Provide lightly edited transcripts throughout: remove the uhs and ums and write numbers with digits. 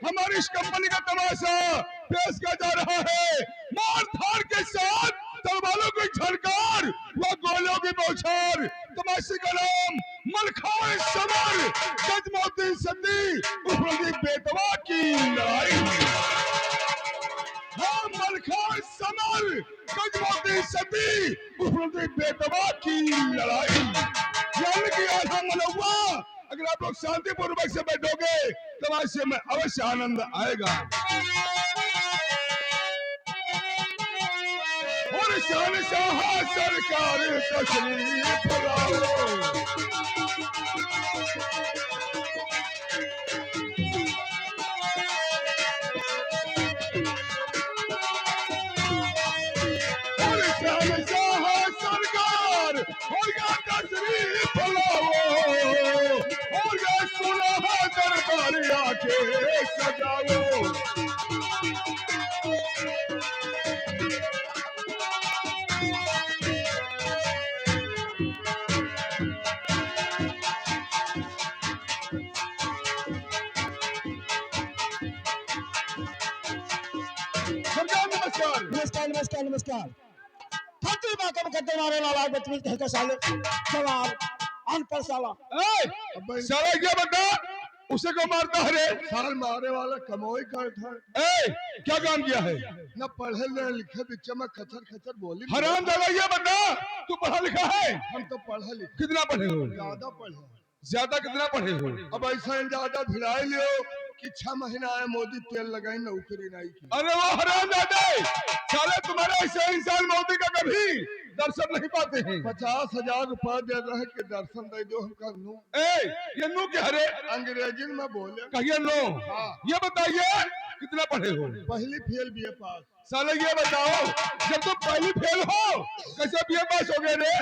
हमारी इस कंपनी का तमाशा पेश किया जा रहा है। मार धाड़ के साथ तलवारों की झनकार व गोलों की बौछार। तमाशे का नाम मलखाए समर गजमोती सदी उफरती बेतवा की लड़ाई। हाँ, मलखाए समर गजमोती सदी उफरती बेतवा की लड़ाई। यानी कि आधा मनवा। अगर आप लोग शांतिपूर्वक से बैठोगे तमाशे में अवश्य आनंद आएगा। और शहंशाह सरकार तशरीफ लाओ। और शहंशाह सरकार तशरीफ लाओ। और ये सुलह दरबार आके सजाओ। नमस्कार नमस्कार नमस्कार। धरती माता मुकद्दे मारे वाला बदतमीज कह के साले जवाब अनपढ़ साला। साला क्या बता उसे को मारता है रे? साल मारे वाला कमोई करता है। क्या काम किया है? न पढ़े न लिखे बीच में खचर खचर बोली। हराम दादा ये बता तू पढ़ा लिखा है? हम तो पढ़े लिखे। कितना पढ़े हो? ज्यादा पढ़े। ज्यादा कितना पढ़े हो? अब ऐसा ज्यादा भिड़ाई लियो कि 6 महीना आए मोदी तेल लगाई नौकरी नहीं की। अरे वो हराम दादा साले तुम्हारे ऐसे इंसान मोदी का कभी दर्शन नहीं पाते हैं। 50,000 रुपया दे रहे कि दर्शन दे दो हमका नू। ये नू क्या है? अंग्रेजी में बोले कहिए नो। हाँ। ये बताइए कितना पढ़े हो? पहली फेल बीए पास। साले ये बताओ जब तुम पहली फेल हो कैसे बीए पास हो गए रे?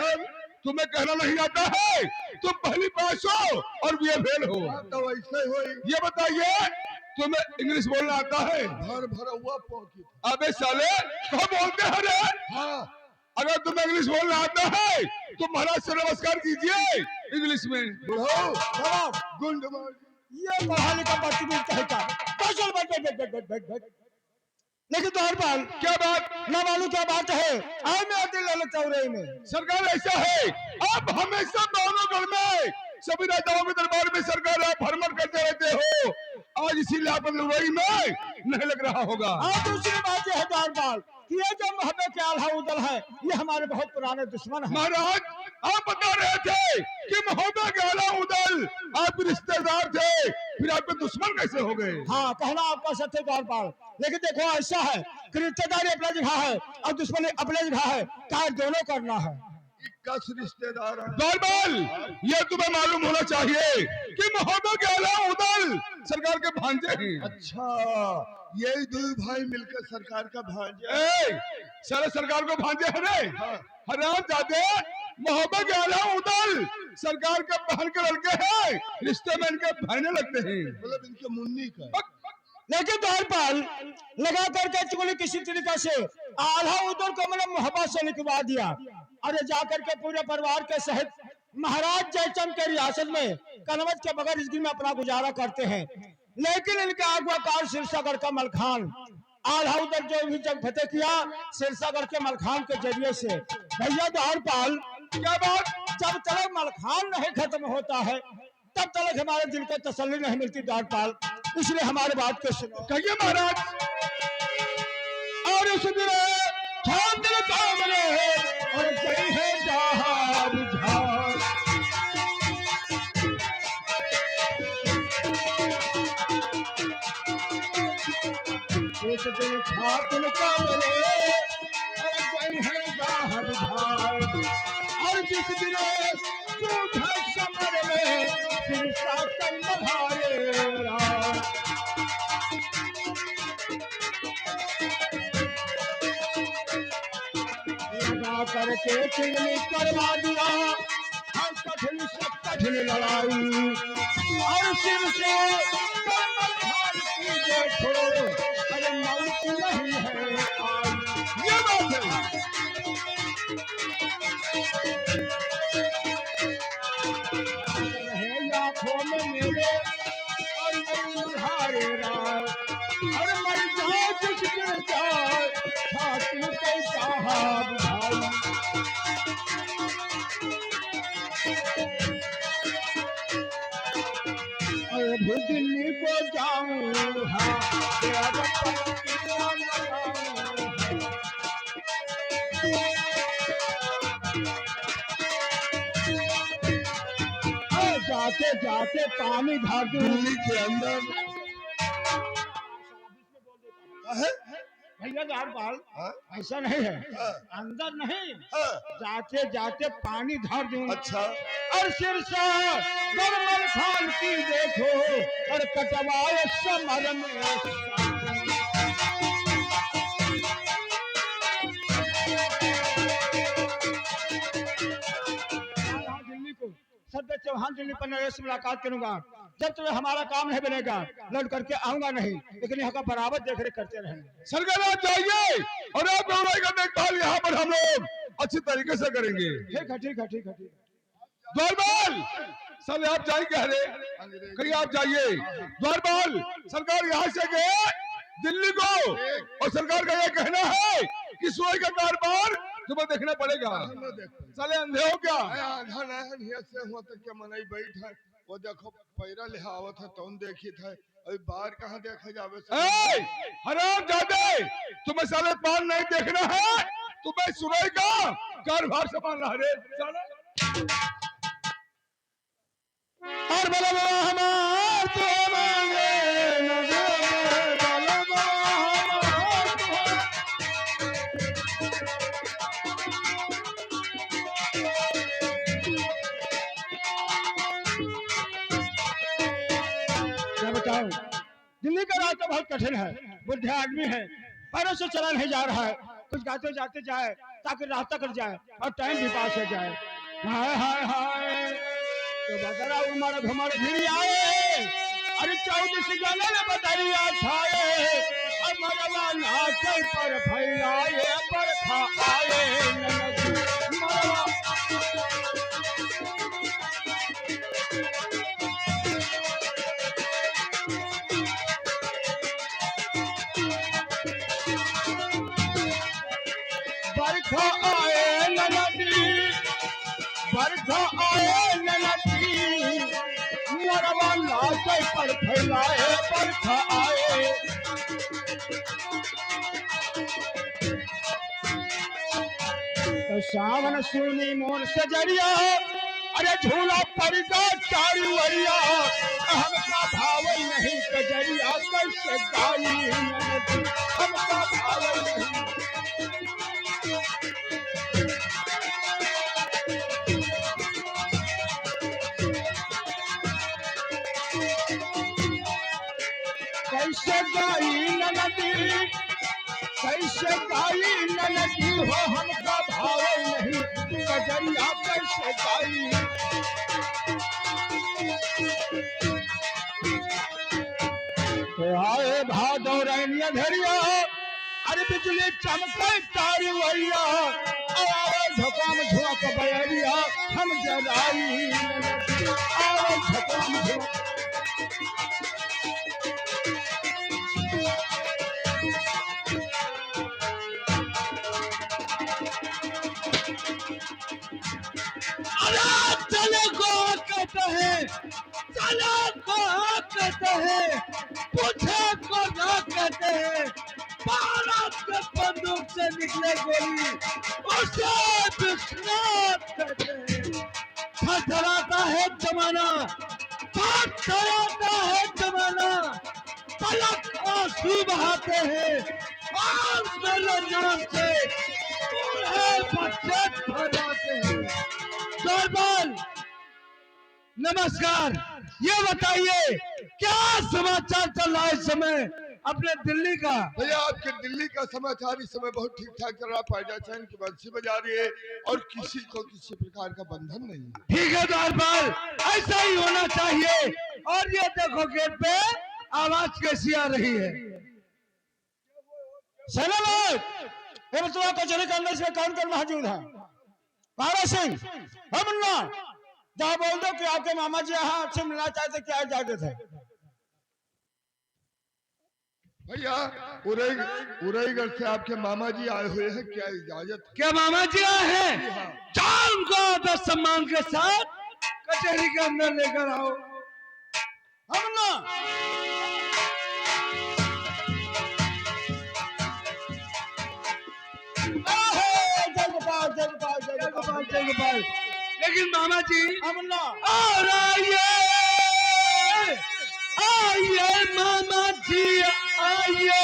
तुम्हें कहना नहीं आता है तुम पहली पास हो और बीए फेल हो। तो वैसे हो। ये बताइए तुम्हें इंग्लिश बोलना आता है? भर भर हुआ पॉकेट। अबे साले कहाँ बोलते हैं रे? हाँ। अगर तुम्हें इंग्लिश बोलना आता है तो महाराज से नमस्कार कीजिए इंग्लिश में। गुंड मार। ये पढ़ा लिखा बदतमीज कहता है। चल बैठ। लेकिन तो हर बार क्या बात? ना मालूम क्या बात है। आए मैं दिल चौरे में। सरकार ऐसा है, आप हमेशा दोनों गढ़ में सभी राजाओं के दरबार में सरकार आप भ्रमण करते रहते हो, आज इसीलिए आप लड़ाई में नहीं लग रहा होगा। और दूसरी बात यह है द्वारपाल कि ये जो मोहब्बत के आल्हा उदल है, ये हमारे बहुत पुराने दुश्मन हैं। महाराज, आप बता रहे थे कि महोदय के आला उदल आप रिश्तेदार थे, फिर आपके दुश्मन कैसे हो गए? हाँ, कहना आपका सत्य द्वारपाल, लेकिन देखो ऐसा है कि रिश्तेदारी अपना जगह है और दुश्मनी अपने जगह है, कार्य दोनों करना है। कस रिश्तेदार है दरबार, ये तुम्हें मालूम होना चाहिए कि महोदय के आला उदल सरकार के भांजे हैं। अच्छा, यही दो भाई मिलकर सरकार का भांजा। सारे सरकार को भांजे है रे। हराम जादे, महोदय के आला उदल सरकार के बहन के लड़के हैं, रिश्ते में इनके भाईने लगते हैं। मतलब इनके मुन्नी का। लेकिन द्वारपाल लगा करके चुगली किसी तरीके से आल्हा उदल को मैंने मोहब्बत से लिखवा दिया, और जाकर के पूरे परिवार के सहित महाराज जयचंद के रियासत में कनवत के बगैर इसकी में अपना गुजारा करते हैं। लेकिन इनके आगवाकार सिरसागढ़ का मलखान आल्हा उदल जो भी जब फतेह किया सिरसागढ़ के मलखान के जरिए से। भैया द्वारपाल, क्या बात, जब तक मलखान नहीं खत्म होता है तब तक हमारे दिल को तसल्ली नहीं मिलती द्वारपाल, इसलिए हमारी बात को सुनो। कहिए महाराज। और उस दिन चांदन कामने और जय है जहां बुझार। उस दिन चांदन कामने और जय है जहां बुझार। और जिस दिन सूझा समर में फिर साकल मधारे राम। लगा करके चिगली करवा दिया हम कठिन से कठिन लड़ाई। और सिर से कमल भार की देखो अरे मौत नहीं है आई। ये बात है। रहे आँखों में मेरे और मेरी मुहारे रात, और मर जाओ जिस दिन जाए छाती के साहब भाई। और भी दिल्ली को जाऊं हाँ तेरा पलकियां लगाऊं। जाते जाते पानी भर दूं दिल्ली के अंदर है। भैया द्वारपाल, हाँ? ऐसा नहीं है, हाँ। अंदर नहीं, हाँ। जाते जाते पानी धर दूं। अच्छा, और सिर से गरमल खान की देखो और कटवाए समर में। दिल्ली को सदैव चौहान दिल्ली पर नरेश से मुलाकात करूंगा। जब तक हमारा काम नहीं बनेगा लौट करके आऊंगा नहीं, लेकिन यहाँ का बराबर देख रेख करते रहेंगे। सरकार आप जाइए और आप गौराई का देखभाल यहाँ पर हम लोग अच्छी तरीके से करेंगे। ठीक है, ठीक है, ठीक है, ठीक है। द्वारपाल, सर आप जाए कह रहे, कहीं आप जाइए। द्वारपाल, सरकार यहाँ से गए दिल्ली को, और सरकार का यह कहना है कि सोई का कारोबार तुम्हें देखना पड़ेगा। साले अंधे हो क्या? आधा नहीं से हुआ तक के मनई बैठ है, वो देखो पैरा ले आवत है तौन देखी था, अभी बाहर कहाँ देखा जावे। हराम जादे, तुम्हें साले पार नहीं देखना है, तुम्हें सुनाई का कारोबार संभालना है रे साले। और बोलो बोलो हमार तो मांगे न देवे, बोलो बोलो हमार तो। क्या बताऊं, दिल्ली का रास्ता बहुत कठिन है, बुढ़े आदमी है, पैरों से चला नहीं जा रहा है, कुछ गाते जाते जाए ताकि रास्ता कट जाए और टाइम भी पास हो जाए। हाय हाय हाय, तो बदरा उमर घुमर फिर आए, अरे 14 गाने में बदरिया छाए, और मरवा नाचे पर फैलाए बरखा आए ननद मरवा। बरखा आए तो सावन सुनी मोर सजरिया अरे झूला परिका चारू वरिया हमका भावल नहीं कजरिया कैसे गाई ननदी हमका भावल नहीं कैसे गाई ननदी कैसे गाई ननदी हो हमका भावल नहीं कजरिया कैसे गाई आए भादो रैनिया धरिया अरे बिजली चमके तारी वैया आवे झकाम झुक बैरिया हम जराई आवे झकाम झुक अरे चले को कहते हैं चले को कहते हैं पूछे को ना कहते हैं भारत के बंदूक से निकले गोली उसे विश्वास कहते हैं थरथराता है जमाना थरथराता है जमाना पलक आंसू बहाते हैं और मेरे नाम से बूढ़े बच्चे भगाते हैं दरबार नमस्कार ये बताइए क्या समाचार चल रहा है इस समय अपने दिल्ली का भैया आपके दिल्ली का समाचार इस समय बहुत ठीक ठाक चल रहा है। पायदा चैन की बंसी बजा रही है और किसी को किसी प्रकार का बंधन नहीं है। ठीक है दरबार ऐसा ही होना चाहिए और ये देखो गेट पे आवाज कैसी आ रही है सेना लोग तुम्हारा कचहरी के अंदर से कौन कौन मौजूद है पारा सिंह हम ना जहाँ बोल दो कि आपके मामा जी यहाँ आपसे मिलना चाहते क्या इजाजत है भैया उरईगढ़ से आपके मामा जी आए हुए हैं, क्या इजाजत है? क्या मामा जी आए हैं जान को आदर सम्मान के साथ कचहरी के अंदर लेकर आओ हम ना जगपाल लेकिन मामा जी हम ना और आइए मामा जी आइए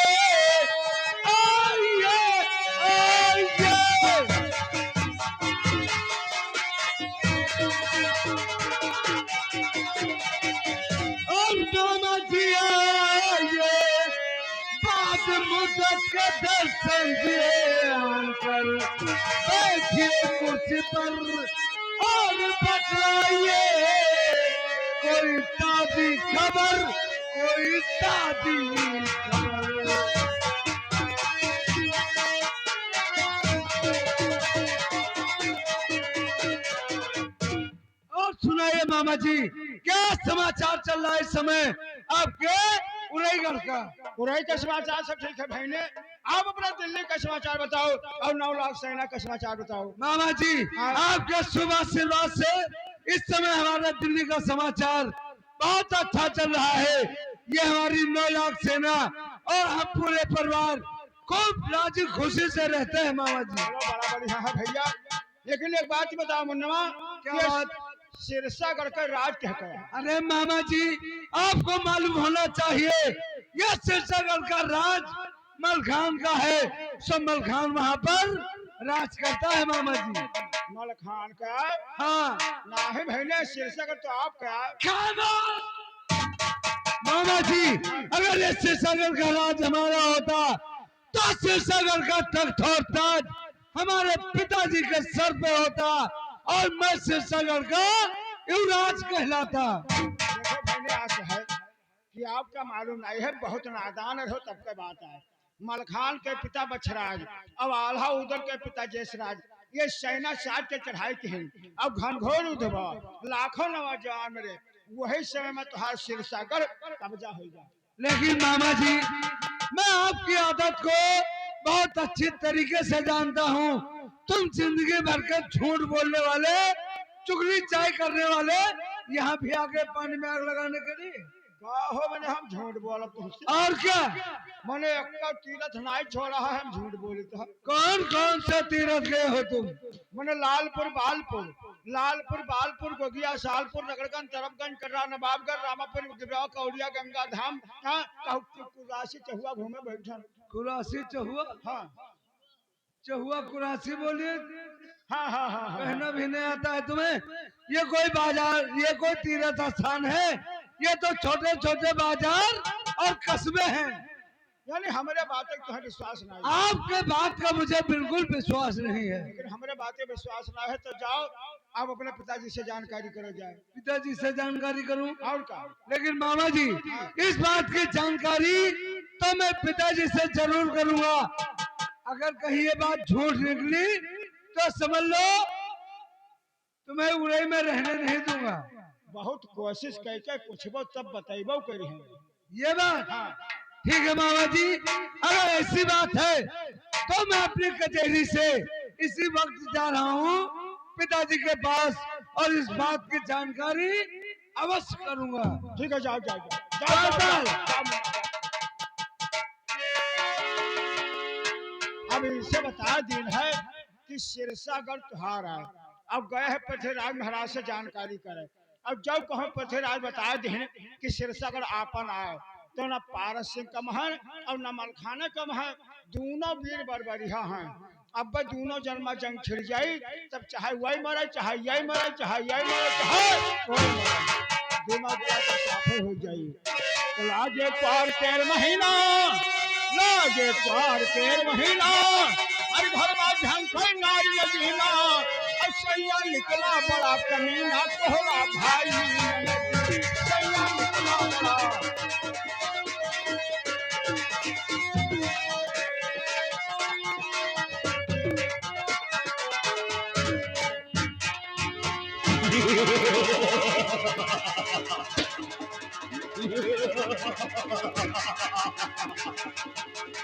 आइए आइए और मामा जी आइए बाद मुद्दत के दर्शन दिए आकर बैठिए कुर्सी पर और बतलाइए कोई ताज़ी खबर कोई ताज़ी खबर और सुनाइए मामा जी क्या समाचार चल रहा है इस समय आपके उरईगढ़ का उरई का समाचार सब ठीक है भाई ने आप अपना दिल्ली का समाचार बताओ और 9 लाख सेना का समाचार बताओ मामा जी आपके शुभ आशीर्वाद से इस समय हमारा दिल्ली का समाचार बहुत अच्छा चल रहा है ये हमारी 9 लाख सेना और हम पूरे परिवार खूब राजी खुशी से रहते हैं मामा जी बड़ा बढ़िया है भैया लेकिन एक बात बताओ मुन्नवा क्या बात सिरसागढ़ का राज कहता है अरे मामा जी आपको मालूम होना चाहिए यह सिरसागढ़ का राज मलखान का है सब मलखान वहाँ पर राज करता है मामा जी मलखान का हाँ ना है भैया सिरसागढ़ तो आपका मामा जी अगर ये सिरसागढ़ का राज हमारा होता तो सिरसागढ़ का तख्त और ताज हमारे पिताजी के सर पे होता और मैं सिरसागढ़ का युवराज कहलाता देखो मैंने आस है कि आपका मालूम नहीं है बहुत नादान हो तब का बात है मलखान के पिता बछराज अब आल्हा उदर के पिता जयसराज ये सेना साथ के चढ़ाई की है अब घनघोर उधवा लाखों नौजवान मेरे वही समय में तुहार सिरसागढ़ कब्जा हो जाए लेकिन मामा जी मैं आपकी आदत को बहुत अच्छी तरीके से जानता हूँ तुम जिंदगी भर के झूठ बोलने वाले चुगली चाय करने वाले यहाँ भी आके पानी में आग लगाने के लिए का हो मैंने हम झूठ बोला तुमसे। और क्या? मैंने एक तीरथ नहीं छोड़ा है, हम झूठ बोले तो। कौन कौन से तीरथ गए हो तुम? मैंने लालपुर बालपुर गोगिया सालपुर नगरगंज तरफगंज कर्रा नवाबगढ़ रामापुर गिरगांव कौड़िया गंगा धाम कुरासी चहुआ घूमे बैठन। कुरासी चहुआ? हाँ चहुआ कुरासी बोलिए। हाँ हाँ हाँ हाँ। कहना भी नहीं आता है तुम्हें? ये कोई बाजार, ये कोई तीर्थ स्थान है? ये तो छोटे छोटे बाजार और कस्बे हैं। यानी हमारे बातें तो विश्वास नहीं। आपके बात का मुझे बिल्कुल विश्वास नहीं है। लेकिन हमारे बातें विश्वास ना है तो जाओ आप अपने पिताजी से जानकारी करो जाए। पिताजी से जानकारी करूं? और का? लेकिन मामा जी, इस बात की जानकारी तो मैं पिताजी से जरूर करूंगा। अगर कहीं ये बात झूठ निकली तो समझ लो तुम्हें उड़ई में रहने नहीं दूंगा। बहुत कोशिश करके पूछबो तब बतेबो करी है। ये बात? ठीक है मामा जी, अगर ऐसी बात है तो मैं अपनी कचहरी से इसी वक्त जा रहा हूँ पिताजी के पास और इस बात की जानकारी अवश्य करूंगा। ठीक है जाओ जाओ अब इनसे बता दिन है कि सिरसागढ़ त्योहार है। अब गए हैं पृथ्वीराज महाराज से जानकारी करे। अब जब कहो पृथ्वीराज बता दें कि सिरसागढ़ आपन आए तो न पारस सिंह कम है और न मलखाना कम है, दोनों वीर बरबरिया हैं। अब दोनों जन्मा जंग छिड़ जाई तब चाहे वही मरे चाहे यही मरे चाहे यही मरे चाहे कोई मरे, दोनों तो साफे हो जाई। तो लागे पार तेर महीना, लागे पार तेर महीना, हर घर में झंखर नारी लगीना, सैया निकला बड़ा कमीना तोहरा भाई सैया निकला बड़ा।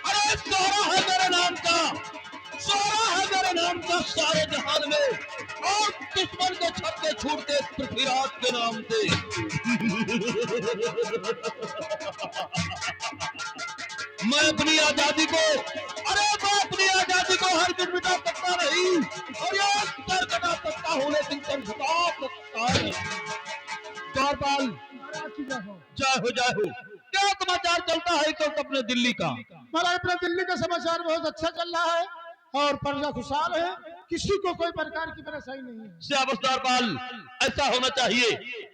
अरे सोरा है मेरे नाम का, सोरा है मेरे नाम का सारे जहान में, और दुश्मन के छक्के छूटते पृथ्वीराज के नाम से। मैं अपनी आजादी को, अरे मैं अपनी आजादी को हर दिन मिटा सकता नहीं, और ये सर कटा सकता हूँ लेकिन सर झुका सकता नहीं। द्वारपाल जय हो, क्या समाचार चलता है तो अपने दिल्ली का? हमारा अपना दिल्ली का समाचार बहुत अच्छा चल रहा है और प्रजा खुशहाल है, किसी को कोई प्रकार की परेशानी नहीं है। शाबाश द्वारपाल, ऐसा होना चाहिए,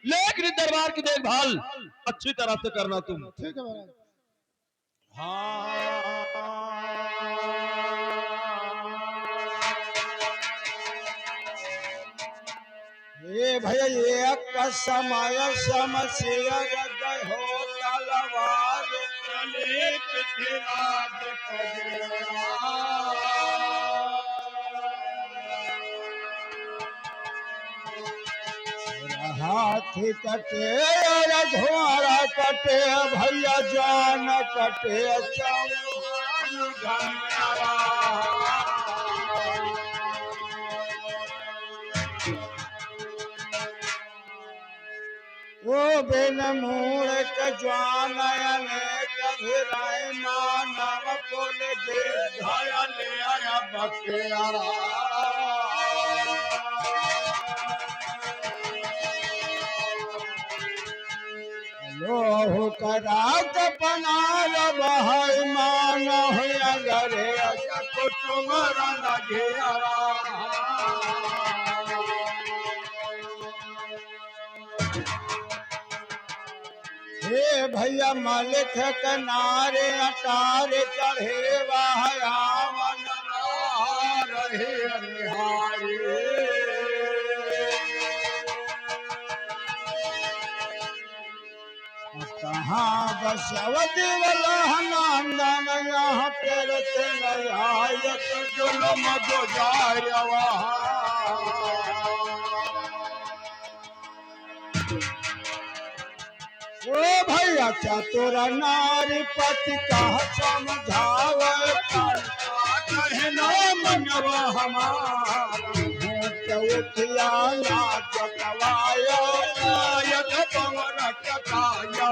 लेकिन दरबार की देखभाल अच्छी तरह से करना तुम। ठीक है महाराज। ये भैया एक समय समस्या हो तलवार चले पृथ्वीराज हाथी कटे रघुआरा कटे भैया जान कटे ओ बिन मूल के ज्वान कभी राय मानव कुल धाया ले आया बखेरा लोह करात बनाल बहाय मान गरे कुटुम घेरा। हे भैया मालिक कनारे अटारे चढ़े वाहन रहे निहारे। कहाँ बसवती वाला नंदन यहाँ पेरते नयायत जुलम जो जाय ओ भैया चतुर नारी पति कह समझावे कहना मनवा हमारा उठिया जगवायो यद पवन टकाया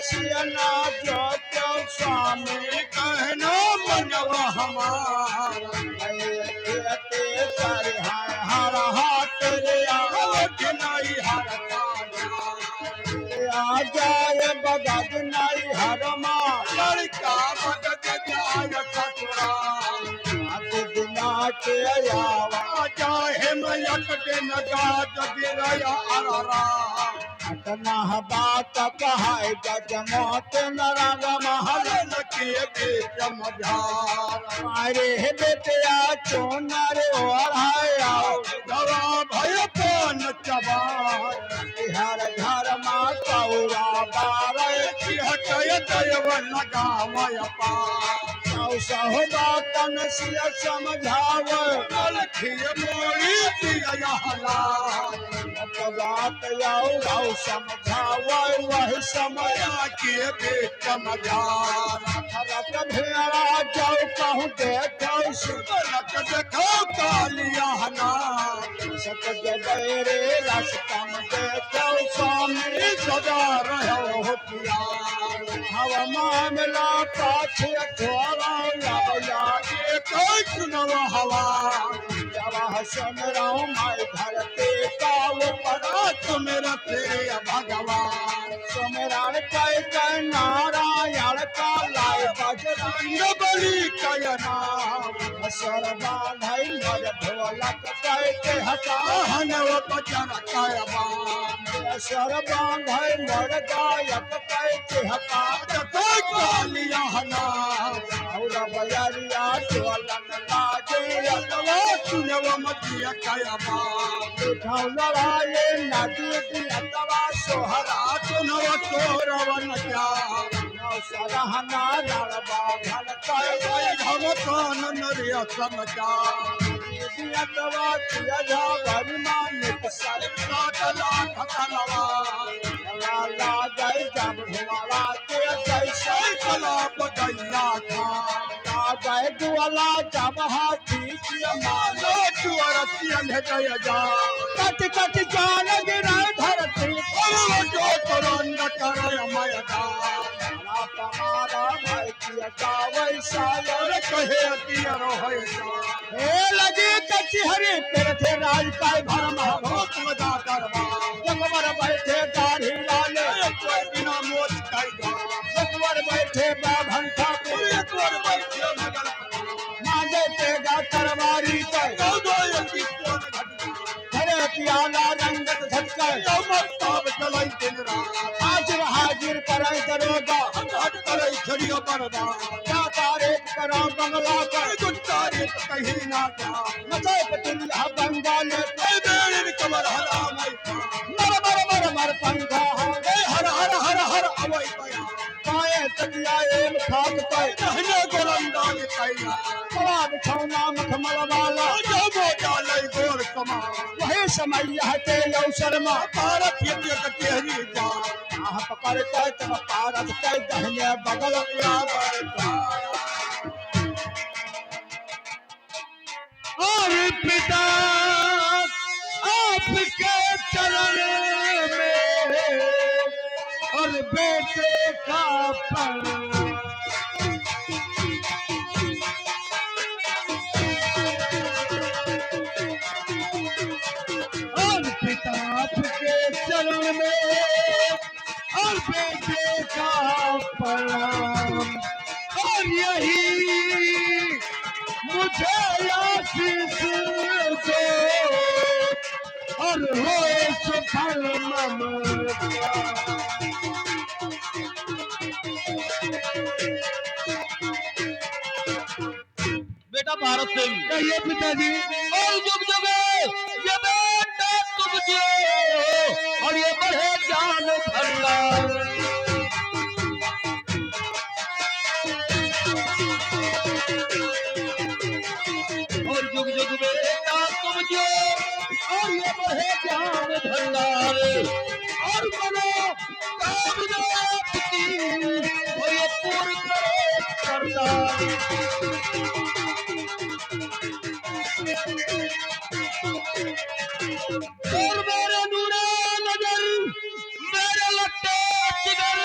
सियना जो क्यों स्वामी कहना मनवा हमारा ते कर हर हाथ रे आवत नहीं हर आ जाए बगद नहीं हर माँ लड़का बगद जाए खतरा दिना के आवा चाहे मयक के नगा गिरया अररा अतना बात कहाय गज मौत नरग महल के बीच मझार मारे बेटिया चोनर ओढ़ाया दवा भय पन चबार हर घर मा कौरा बारे हटय दयव लगावय पार सहो बातन सिय समझाव लखिय मोरी दिया हला बात आओ समझाव वह समय के बेच मजार रत भेड़ा जाओ कहूँ देखो सुलक देखो कालिया हला सत जबेरे रस्तम देखो स्वामी सदा रहो प्यार हवा मामला पाछे थोड़ा हवा सुन राम माय धरते का वो पड़ा मेरा तेरे भगवान सुमरण कह नारायण का लाए बजरंग बली कय नाम सर्वान है मर ढोलक कहते हटा हनव बजर कय बाम सर्वान है मर गायक कहते हटा कालिया हना और बजरिया ढोलन लाजे अतवा सुनव मतिया कय बाम लड़ाए नदी की अतवा सोहरा सुनव चोरवन क्या सरहना लड़बा घन कह हम कान नरिया समझा अतवा किया जा भरमान सर काटला खतलवा लाला गए जब हुआ के जैसे कला बगैया था गए दुआला जब हाथी मालो चुअरतियन गया जा कट कट जान गिरा धरती जो तुरंत करे मयदा हमारा भाई किया जावै सायर कहे दिया रोहे हे लगी कचहरी तेरे थे राज पाए भरम भूत मजा करवा जगवर बैठे दाढ़ी लाले कोई बिना मोच कायदा जगवर बैठे बाभन ठाकुर एक और बैठे मगल मांगे तेगा तरवारी पर घरे पियाला रंगत झटका ताब चलाई दिन रात हाजिर हाजिर करे दरोगा हट करे छड़ियो परदा क्या तारीफ करा बंगला कर कुछ तारीफ कहीं ना क्या मचे पतिया बंगाले बेड़े कमर हरा मर मर मर मर पंखा हर हर हर हर अवै पया पाए तकिया एम खाक पे रहने गोरंदान कैया कला बिछौना मखमल वाला जो डाले गोर कमा वही समय यह के अवसर में भारत यज्ञ कचहरी जा आह पकड़ के तब भारत के दहने बगल और पिता आपके चरण में और बेटे का पर और पिता आपके चरण में और बेटे का प्रणाम और यही मुझे आशीष दो और हो सफल ममता बेटा भारत सिंह कहिए पिताजी और जुग जुगे ये बेटा तुम जो और ये बढ़े जान भंडार और जुग जुग बेटा तुम जो और ये बढ़े जान भंडार और बनो कामना आपकी और ये पूर्ण करो सरदार और मेरे नूरे नजर मेरे लट्टे जिगर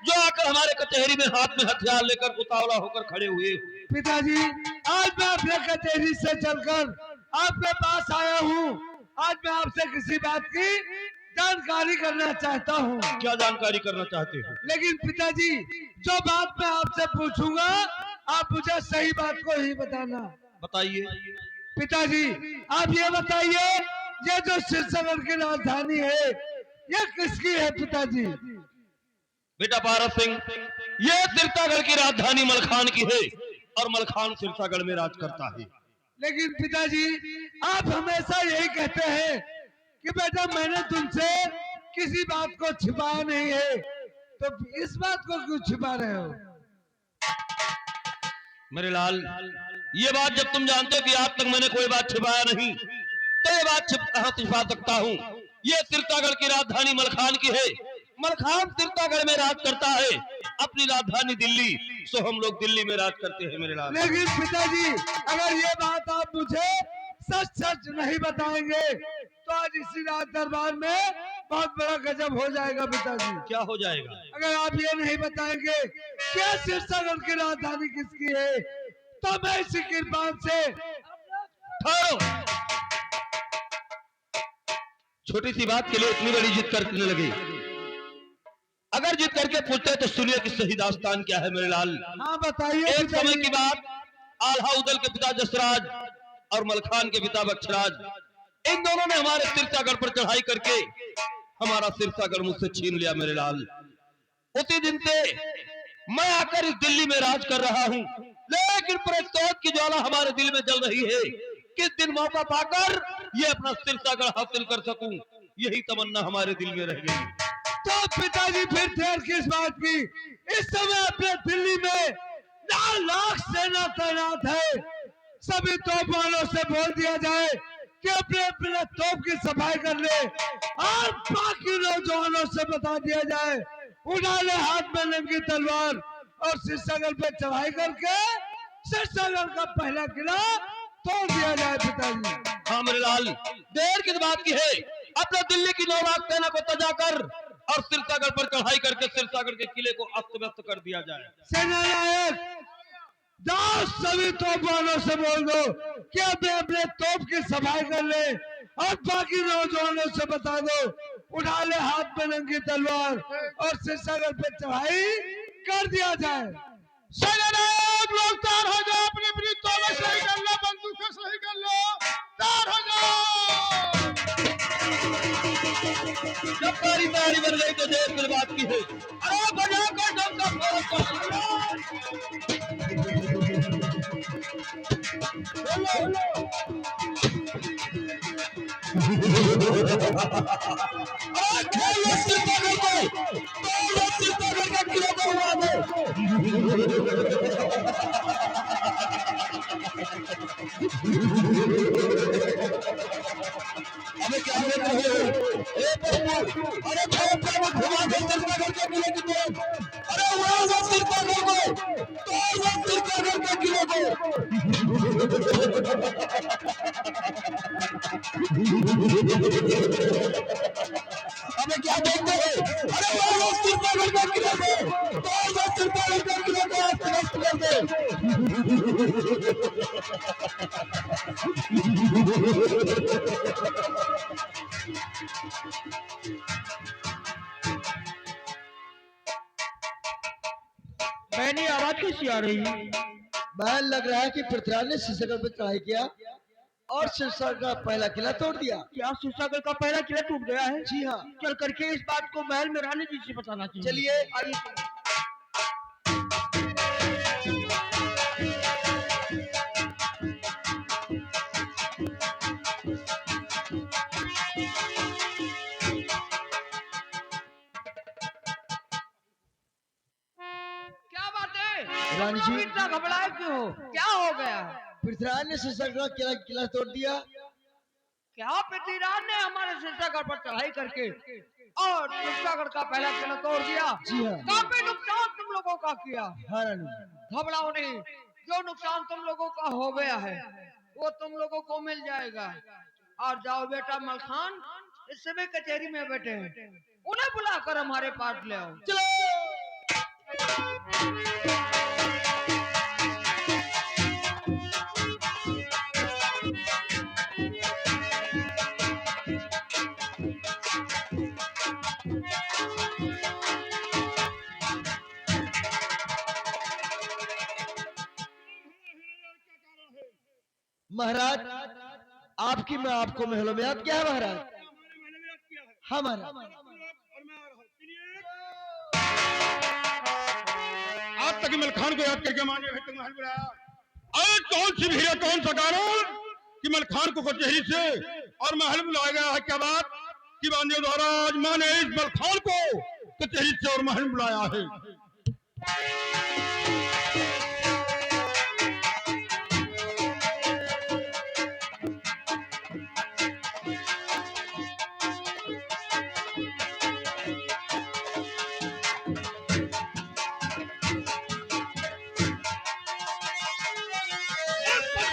जो आकर हमारे कचहरी में हाथ में हथियार लेकर उतावला होकर खड़े हुए हो। पिताजी, आज मैं अपने कचहरी से चलकर आपके पास आया हूँ। आज मैं आपसे किसी बात की जानकारी करना चाहता हूँ। क्या जानकारी करना चाहते हो? लेकिन पिताजी, जो बात मैं आपसे पूछूंगा आप मुझे सही बात को ही बताना। बताइए। पिताजी, आप ये बताइए, ये जो सिरसागर की राजधानी है ये किसकी है पिताजी? बेटा पारस सिंह, ये सिरसागढ़ की राजधानी मलखान की है और मलखान सिरसागढ़ में राज करता है। लेकिन पिताजी, आप हमेशा यही कहते हैं कि बेटा मैंने तुमसे किसी बात को छिपाया नहीं है, तो इस बात को क्यों छिपा रहे हो? मेरे लाल, ये बात जब तुम जानते हो कि आज तक मैंने कोई बात छिपाया नहीं, तो ये बात कहां छिपा सकता हूँ? ये सिरसागढ़ की राजधानी मलखान की है। मलखान सिरसागढ़ में राज करता है। अपनी राजधानी दिल्ली, सो हम लोग दिल्ली में राज करते हैं मेरे लाल। लेकिन पिताजी, अगर ये बात आप मुझे सच सच नहीं बताएंगे तो आज इसी रात दरबार में बहुत बड़ा गजब हो जाएगा पिताजी। क्या हो जाएगा? अगर आप ये नहीं बताएंगे क्या सिरसागढ़ की राजधानी किसकी है, तो मैं इसी कृपान से ठहरो। छोटी सी बात के लिए इतनी बड़ी जिद करने लगे। अगर जिद करके पूछते तो सुनिए कि सही दास्तान क्या है मेरे लाल। हाँ बताइए एक पिताजी। समय की बात, आल्हा उदल के पिता जसराज और मलखान के पिता बख्शराज, इन दोनों ने हमारे सिरसागढ़ पर चढ़ाई करके हमारा सिरसागढ़ मुझसे छीन लिया मेरे लाल। उसी दिन से मैं आकर इस दिल्ली में राज कर रहा हूँ, लेकिन प्रस्तोत की ज्वाला हमारे दिल में जल रही है। किस दिन मौका पाकर ये अपना सिरसागढ़ हासिल कर सकूं, यही तमन्ना हमारे दिल में रह गई। तो पिताजी फिर देर किस बात की? इस समय अपने दिल्ली में 4 लाख सेना तैनात है। सभी तोप वालों से बोल दिया जाए कि अपने अपने तोप की सफाई कर ले, और बाकी नौजवानों से बता दिया जाए उठा ले हाथ में नंगी तलवार और सिरसागढ़ पे चढ़ाई करके सिरसागढ़ का पहला किला तोड़ दिया जाए पिताजी। हाँ मेरे लाल, देर किस बात की है? अपने दिल्ली की 9 लाख सेना को तजा कर और सिरसागढ़ पर चढ़ाई करके सिरसागढ़ के किले को अस्त व्यस्त कर दिया जाए। सेना नायक, जाओ सभी तोप वालों से बोल दो कि अपने अपने तोप की सफाई कर ले, और बाकी नौजवानों से बता दो उठा ले हाथ में नंगी तलवार और सिरसागढ़ पे चढ़ाई कर दिया जाए। सेनानायक लोग तैयार हो जाओ, अपनी अपनी तोबे सही कर लो, बंदूकें सही कर लो, तैयार हो जाओ। जब सारी तैयारी बन गई तो देर किस बात की है? अरे बजा कर डंका खेलो सिरसागढ़ को, तोड़ो सिरसागढ़ के किले को उड़ा दो। अबे क्या देख रहे हो? ए बच्चों, अरे भाई प्रभु घुमा दो सिरसागढ़ के किले की तरफ। अरे उड़ाओ वो सिरसागढ़ को, तोड़ दो सिरसागढ़ के किले को। अबे क्या देखते हो? अरे उड़ाओ वो सिरसागढ़ के किले को, तोड़ दो सिरसागढ़ के किले को, अस्त व्यस्त कर दो। मैंने आवाज कैसी आ रही? बैन लग रहा है कि पृथ्वीराज ने सिरसागढ़ पर चढ़ाई किया और सिरसागढ़ का पहला किला तोड़ दिया। क्या सिरसागढ़ का पहला किला टूट गया है? जी हाँ। चल करके इस बात को महल में रानी जी से बताना चाहिए। चलिए आइए। क्या बात है? रानी जी, इतना घबराए क्यों हो? क्या हो गया? पृथ्वीराज ने सिरसागढ़ का किला तोड़ दिया। क्या पृथ्वीराज ने हमारे सिरसागढ़ पर चढ़ाई करके और सिरसागढ़ का पहला किला तोड़ दिया? जी हाँ। काफी नुकसान तुम लोगों का किया। हाँ रानी। घबराओ नहीं, जो नुकसान तुम लोगों का हो गया है वो तुम लोगों को मिल जाएगा। और जाओ बेटा मलखान, इस समय कचहरी में बैठे हैं, उन्हें बुलाकर हमारे पास ले आओ। चलो। महाराज आपकी मैं आपको महलों में याद किया है महाराज। हाँ महाराज। आज तक मलखान को याद करके माने है तुम महल बुलाया। अरे कौन सी भीड़ है, कौन सा कारण कि मलखान को कचहरी से और महल बुलाया गया है? क्या बात कि बांधे द्वारा आज माँ ने इस मलखान को कचहरी से और महल बुलाया है?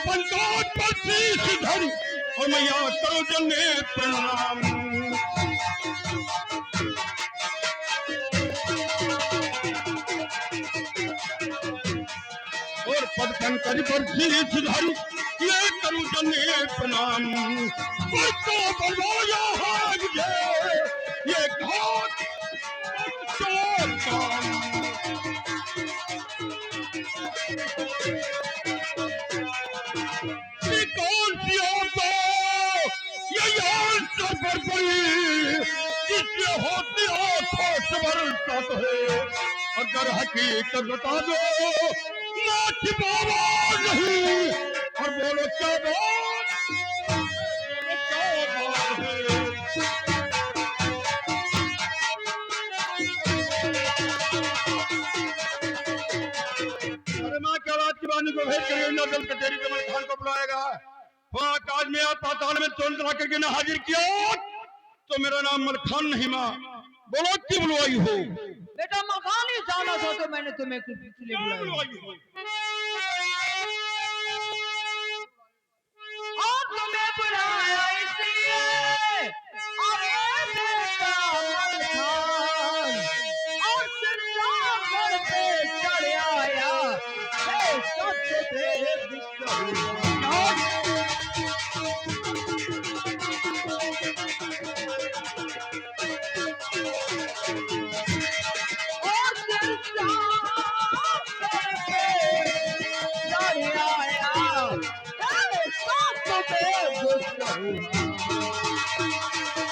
पंचायत पर शीश धरी और मैया करो जने प्रणाम। और पद पंकज पर शीश धरी ये करो जने प्रणाम। बच्चों बनवाया है मुझे ये घाट चोर काम। कौन सी आपको ये यार सर पर पड़ी जिससे होती आंखों से बरसता तो है। अगर हकीकत बता दो ना छिपावा नहीं और बोलो क्या बात, बोलो क्या बात है। अरे माँ क्या बात की बानी को भेज कर नजल कचहरी के मलखान को बुलाएगा। वहाँ काज में आप पाताल में तोड़ चला करके न हाजिर किया तो मेरा नाम मलखान नहीं माँ। बोलो क्यों बुलवाई हो? बेटा मकान ही जाना था तो मैंने तुम्हें इसलिए क्या बुलाया। बुलवाई हो? और तुम्हें बुलाया इसलिए अरे बेटा मलखान और सिरसागर पे चढ़ आया हे सत्य विश्व। और सिरसागर पे चढ़ आया हे सत्य विश्व।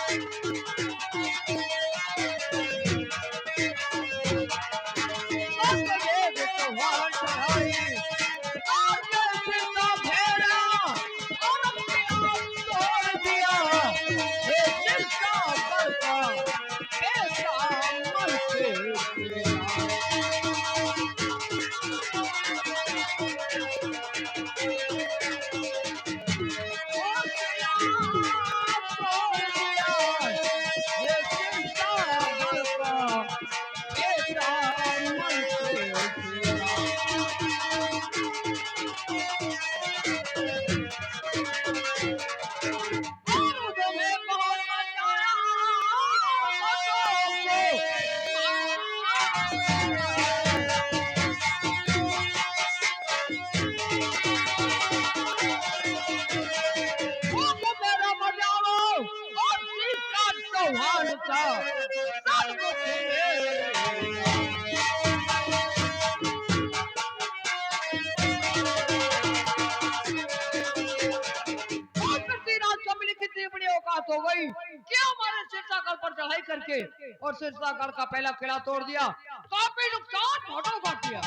हो गई क्या हमारे सिरसागढ़ पर चढ़ाई करके और सिरसागढ़ का पहला किला तोड़ दिया, काफी नुकसान घटो कर दिया।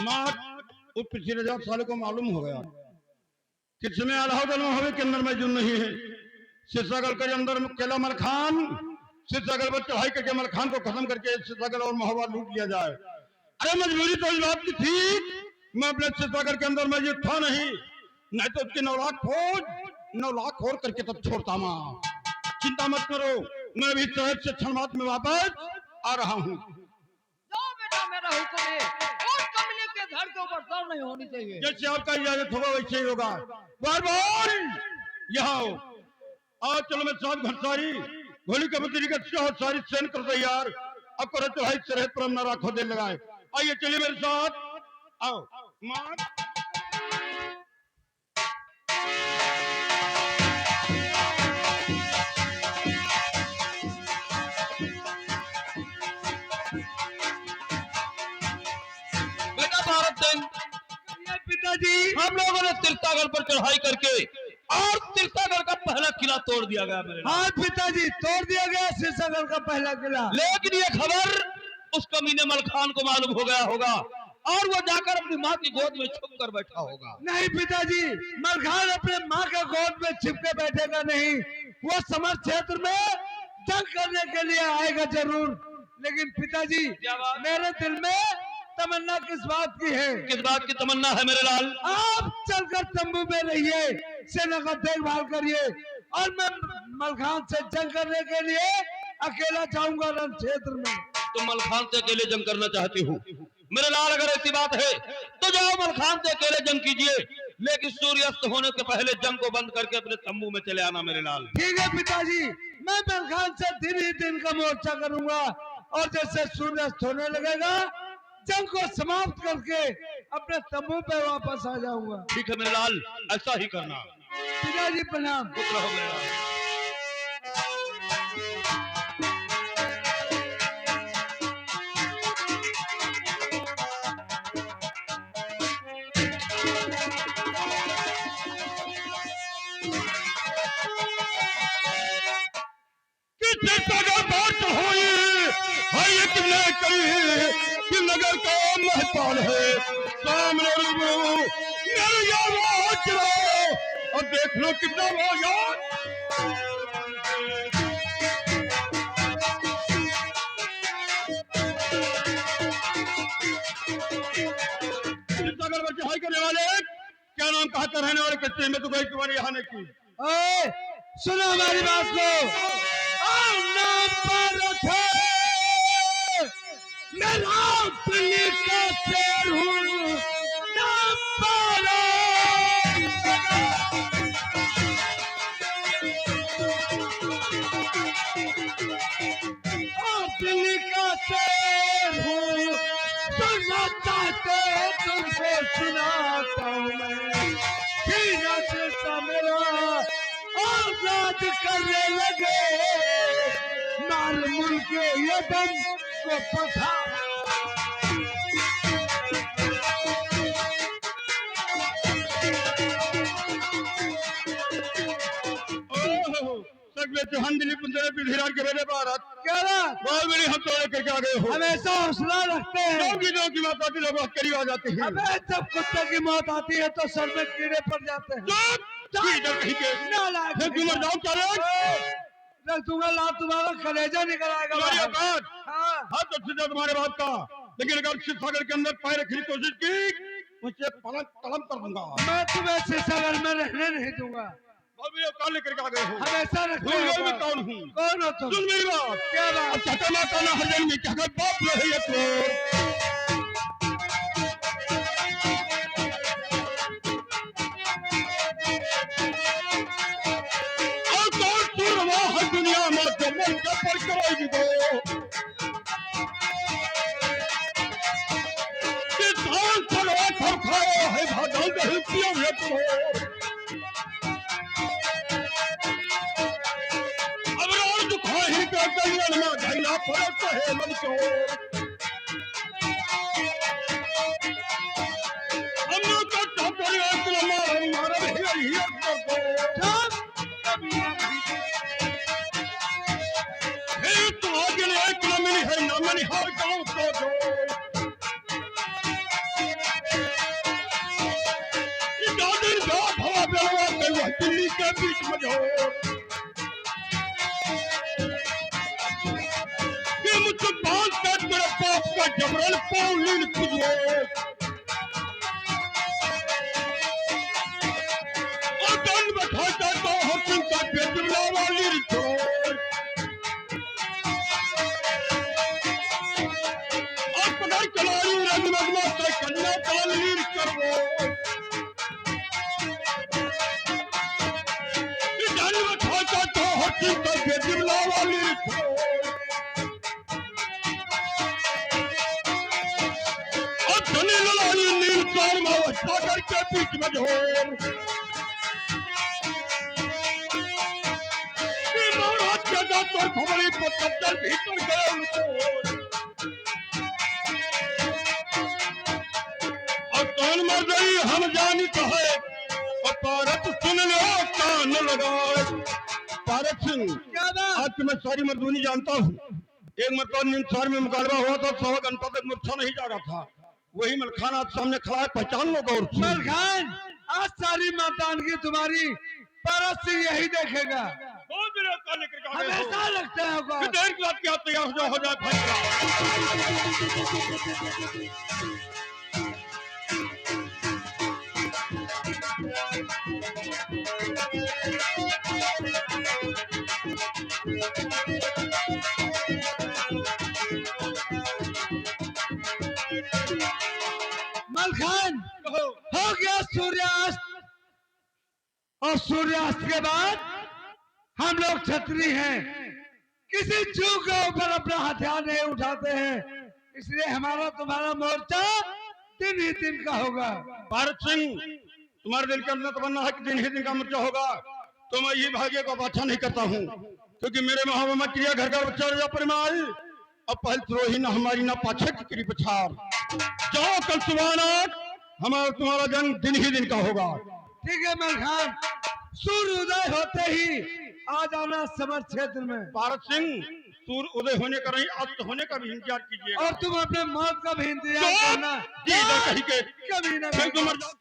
माँ उस पिछले 10 साल को मालूम हो गया किसमें अलाउद्दीन मोहब्बे के अंदर मौजूद नहीं है। सिरसागढ़ के अंदर किला मलखान सिरसागढ़ पर चढ़ाई करके मलखान को खत्म करके सिरसागढ़ और मोहब्बा लूट लिया जाए। अरे मजबूरी तो इस बात की थी, मैं अपने सिरसागढ़ के अंदर मौजूद था नहीं तो उसके 9 लाख और करके तब छोड़ता माँ। चिंता मत करो, मैं भी शहर से क्षण मात्र में वापस आ रहा हूँ। जाओ बेटा मेरा हुक्म है और कमले के घर के ऊपर सर नहीं होनी चाहिए। जैसे आपका इजाजत होगा वैसे ही होगा। बार बार यहाँ आओ। आज चलो मैं साथ घरसारी भोली कबूतरी का सारी सेन कर तैयार। अब करो चढ़ाई सरहद पर न राखो दिल लगाए। आइए चलिए मेरे साथ आओ माँ। बेटा भारत सिंह, ये पिताजी। हम लोगों ने तीर्थागढ़ पर चढ़ाई करके और तीर्थागढ़ का पहला किला तोड़ दिया गया मेरे लाल। हाँ पिताजी, तोड़ दिया गया शीर्षागढ़ का पहला किला। लेकिन ये खबर उस कमीने मलखान को मालूम हो गया होगा और वो जाकर अपनी माँ की गोद में छुप कर बैठा होगा। नहीं पिताजी, मलखान अपने माँ के गोद में छिप के बैठेगा नहीं। वो समर क्षेत्र में जंग करने के लिए आएगा जरूर। लेकिन पिताजी, मेरे दिल में तमन्ना किस बात की है? किस बात की तमन्ना है मेरे लाल? आप चलकर तंबू में रहिए, सेना का देखभाल करिए और मैं मलखान से जंग करने के लिए अकेला जाऊंगा रण क्षेत्र में। तुम मलखान से अकेले जंग करना चाहती हूँ मेरे लाल? अगर ऐसी बात है तो जाओ मलखान से अकेले जंग कीजिए, लेकिन सूर्यास्त होने के पहले जंग को बंद करके अपने तंबू में चले आना मेरे लाल। ठीक है पिताजी, मैं मलखान से दिन ही दिन का मोर्चा करूंगा और जैसे सूर्यास्त होने लगेगा जंग को समाप्त करके अपने तंबू पे वापस आ जाऊंगा। ठीक है मेरे लाल, ऐसा ही करना। पिताजी प्रणाम। खुश रहो मेरे लाल। कि नगर का महपाल है सामने रूबरू मेरे यार और देख लो कितना वो यार। चिंतागढ़ पर चढ़ाई करने वाले क्या नाम कहा कर रहने वाले कच्चे में तो कोई तुम्हारी यहाँ नहीं की। ओए, सुनो हमारी बात को। नाम पर थे मैं रावतली का शेर हूँ। नाम पर रावतली का शेर हूँ। सुनना चाहते हो तुमको सुनाता हूँ मैं। सीना से मेरा आजाद करने लगे माल मुल्क यदम को पथा। चौहान दिलीप पृथ्वीराज के बेटे भारत क्या बात? बहुत बड़ी हम तोड़े करके आ गए हो। हमेशा हौसला रखते हैं। लोगों की माता की लोग करीब आ जाते हैं। हमें जब कुत्ते की मौत आती है तो सर में कीड़े पड़ जाते हैं। नालायक रख दूंगा लात, तुम्हारा कलेजा निकल आएगा। हाँ तो सीधा तुम्हारे बात का, लेकिन अगर शिवसागर के अंदर पैर रखने की कोशिश की मुझे कलम कर दूंगा। मैं तुम्हें शिवसागर में रहने नहीं दूंगा। कान लेकर आ गए हो। हमेशा रखते मैं कौन हूँ? कौन हो तुम? सुन मेरी बात। क्या बात? चाचा माता ना हर जन्म में क्या कर बाप रहे ये तो दुनिया में जमन के पर कराई दो कि धान चलवा कर खाओ है भागल दही पियो ये तो अब रोज दुखाई के गलियन में घैला फरक है मन को हम तो टोकरी एक मार ही को हर गांव को दो दादर घाट हवा बेलवा के वह दिल्ली के बीच में जो ये मुझको बांध कर तेरे बाप का जबरन पाउलिन खुदो और दंड बैठाता तो हर का बेजला वाली रिचो कलारी रंगमगमा से कन्या तालीर करो जन्म खाता तो हकी का बेजिबला वाली रिचो और धनी लड़ाई नील कार मावस्था करके बीच में जो महाराज के दांतों खबरी पर कब्जल भीतर गए उनको सुन मर्दई हम जानी कहे और पारत सुन लो कान लगाए। पारत सिंह, क्या बात? आज की मैं सारी मर्दूनी जानता हूँ। एक मरतबा निमसार में मुकाबला हुआ था, 100 घंटा तक मूर्छा नहीं जा रहा था। वही मलखान आप सामने खड़ा है, पहचान लो गौर से। मलखान, आज सारी मातानगी तुम्हारी परत से यही देखेगा। बहुत देर का लेकर के आ गए हो। हमेशा लगता है होगा। देर की बात क्या, तैयार हो जाए फैसला। मलखान, हो गया सूर्यास्त, और सूर्यास्त के बाद हम लोग क्षत्रिय हैं, किसी चूक के ऊपर अपना हथियार नहीं उठाते हैं, इसलिए हमारा तुम्हारा मोर्चा दिन ही दिन का होगा। भारत सिंह, तुम्हारे दिल के अंदर तमन्ना है कि दिन ही दिन का मोर्चा होगा, तो मैं ये भाग्य को बाछा नहीं करता हूँ, क्योंकि मेरे महामा क्रिया घर का बच्चा रजा परिमाल अब पहल द्रोही न हमारी न पाछे की करी पछाड़। जाओ कल सुबह नाक, हमारा तुम्हारा जन्म दिन ही दिन का होगा। ठीक है मलखान, सूर्य उदय होते ही आ जाना समर क्षेत्र में। भारत सिंह, सूर्य उदय होने का नहीं, अस्त होने का भी इंतजार कीजिए। और तुम अपने मौत का भी इंतजार करना, कहीं के कभी ना फिर तुम मर जाओ।